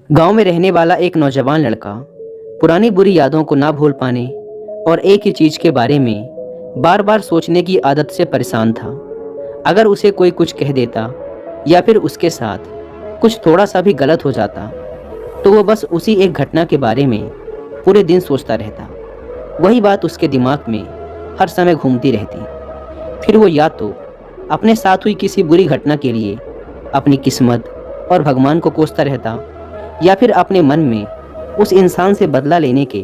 गांव में रहने वाला एक नौजवान लड़का पुरानी बुरी यादों को ना भूल पाने और एक ही चीज के बारे में बार बार सोचने की आदत से परेशान था। अगर उसे कोई कुछ कह देता या फिर उसके साथ कुछ थोड़ा सा भी गलत हो जाता तो वो बस उसी एक घटना के बारे में पूरे दिन सोचता रहता। वही बात उसके दिमाग में हर समय घूमती रहती। फिर वो या तो अपने साथ हुई किसी बुरी घटना के लिए अपनी किस्मत और भगवान को कोसता रहता या फिर अपने मन में उस इंसान से बदला लेने के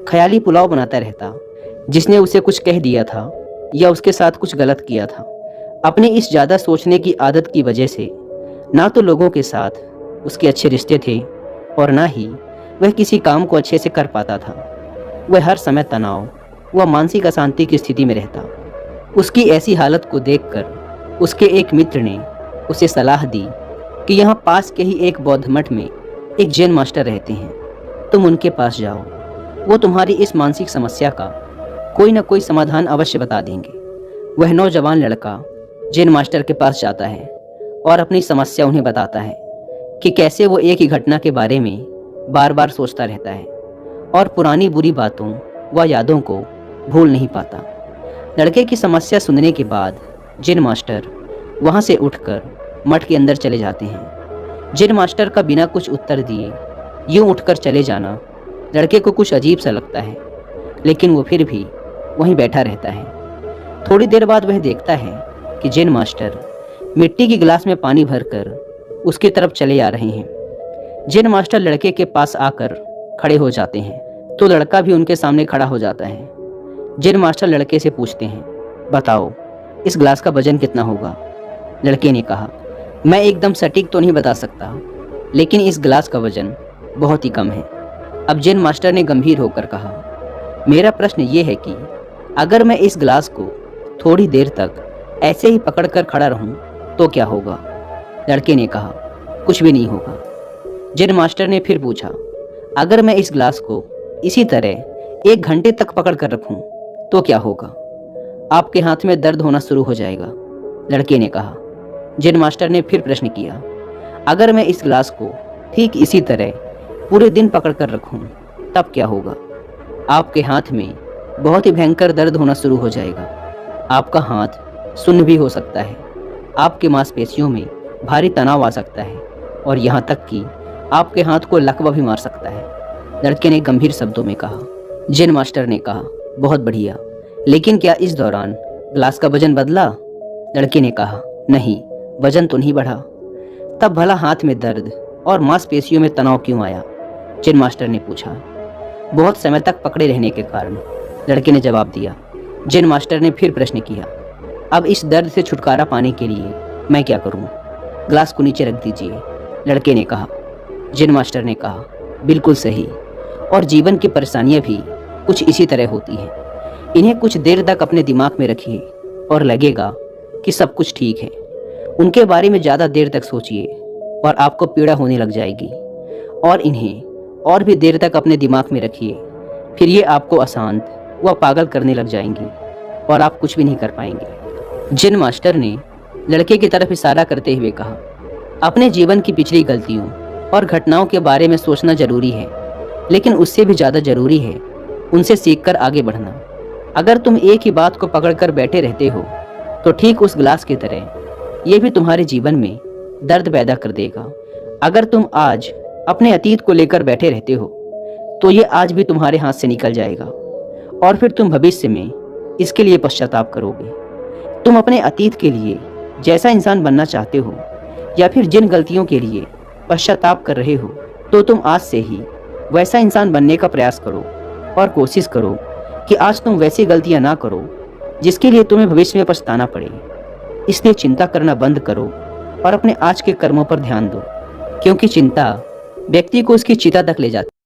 ख्याली पुलाव बनाता रहता जिसने उसे कुछ कह दिया था या उसके साथ कुछ गलत किया था। अपनी इस ज़्यादा सोचने की आदत की वजह से ना तो लोगों के साथ उसके अच्छे रिश्ते थे और ना ही वह किसी काम को अच्छे से कर पाता था। वह हर समय तनाव व मानसिक अशांति की स्थिति में रहता। उसकी ऐसी हालत को देखकर उसके एक मित्र ने उसे सलाह दी कि यहाँ पास के ही एक बौद्ध मठ में एक जैन मास्टर रहते हैं, तुम उनके पास जाओ। वो तुम्हारी इस मानसिक समस्या का कोई ना कोई समाधान अवश्य बता देंगे। वह नौजवान लड़का जैन मास्टर के पास जाता है और अपनी समस्या उन्हें बताता है कि कैसे वो एक ही घटना के बारे में बार बार सोचता रहता है और पुरानी बुरी बातों व यादों को भूल नहीं पाता। लड़के की समस्या सुनने के बाद जैन मास्टर वहाँ से उठकर मठ के अंदर चले जाते हैं। जैन मास्टर का बिना कुछ उत्तर दिए यूं उठकर चले जाना लड़के को कुछ अजीब सा लगता है, लेकिन वो फिर भी वहीं बैठा रहता है। थोड़ी देर बाद वह देखता है कि जैन मास्टर मिट्टी की गिलास में पानी भरकर उसकी तरफ चले आ रहे हैं। जैन मास्टर लड़के के पास आकर खड़े हो जाते हैं तो लड़का भी उनके सामने खड़ा हो जाता है। जैन मास्टर लड़के से पूछते हैं, बताओ इस गिलास का वजन कितना होगा? लड़के ने कहा, मैं एकदम सटीक तो नहीं बता सकता, लेकिन इस गिलास का वजन बहुत ही कम है। अब जैन मास्टर ने गंभीर होकर कहा, मेरा प्रश्न ये है कि अगर मैं इस गिलास को थोड़ी देर तक ऐसे ही पकड़कर खड़ा रहूं तो क्या होगा? लड़के ने कहा, कुछ भी नहीं होगा। जैन मास्टर ने फिर पूछा, अगर मैं इस गिलास को इसी तरह 1 घंटे तक पकड़ कर रखूं तो क्या होगा? आपके हाथ में दर्द होना शुरू हो जाएगा। लड़के ने कहा। जैन मास्टर ने फिर प्रश्न किया, अगर मैं इस गिलास को ठीक इसी तरह पूरे दिन पकड़ कर रखूं तब क्या होगा? आपके हाथ में बहुत ही भयंकर दर्द होना शुरू हो जाएगा। आपका हाथ सुन्न भी हो सकता है, आपके मांसपेशियों में भारी तनाव आ सकता है और यहाँ तक कि आपके हाथ को लकवा भी मार सकता है। लड़के ने गंभीर शब्दों में कहा। जैन मास्टर ने कहा, बहुत बढ़िया, लेकिन क्या इस दौरान गिलास का वजन बदला? लड़के ने कहा, नहीं, वजन तो नहीं बढ़ा। तब भला हाथ में दर्द और मांसपेशियों में तनाव क्यों आया? जैन मास्टर ने पूछा। बहुत समय तक पकड़े रहने के कारण, लड़के ने जवाब दिया। जैन मास्टर ने फिर प्रश्न किया, अब इस दर्द से छुटकारा पाने के लिए मैं क्या करूं? ग्लास को नीचे रख दीजिए, लड़के ने कहा। जैन मास्टर ने कहा, बिल्कुल सही, और जीवन की परेशानियां भी कुछ इसी तरह होती हैं। इन्हें कुछ देर तक अपने दिमाग में रखिए और लगेगा कि सब कुछ ठीक है। उनके बारे में ज़्यादा देर तक सोचिए और आपको पीड़ा होने लग जाएगी, और इन्हें और भी देर तक अपने दिमाग में रखिए, फिर ये आपको अशांत व पागल करने लग जाएंगी और आप कुछ भी नहीं कर पाएंगे। जैन मास्टर ने लड़के की तरफ इशारा करते हुए कहा, अपने जीवन की पिछली गलतियों और घटनाओं के बारे में सोचना जरूरी है, लेकिन उससे भी ज़्यादा जरूरी है उनसे सीखकर आगे बढ़ना। अगर तुम एक ही बात को पकड़कर बैठे रहते हो तो ठीक उस गिलास की तरह ये भी तुम्हारे जीवन में दर्द पैदा कर देगा। अगर तुम आज अपने अतीत को लेकर बैठे रहते हो तो ये आज भी तुम्हारे हाथ से निकल जाएगा और फिर तुम भविष्य में इसके लिए पश्चाताप करोगे। तुम अपने अतीत के लिए जैसा इंसान बनना चाहते हो या फिर जिन गलतियों के लिए पश्चाताप कर रहे हो तो तुम आज से ही वैसा इंसान बनने का प्रयास करो और कोशिश करो कि आज तुम वैसी गलतियां ना करो जिसके लिए तुम्हें भविष्य में पछताना पड़े। इसलिए चिंता करना बंद करो और अपने आज के कर्मों पर ध्यान दो, क्योंकि चिंता व्यक्ति को उसकी चिता तक ले जाती है।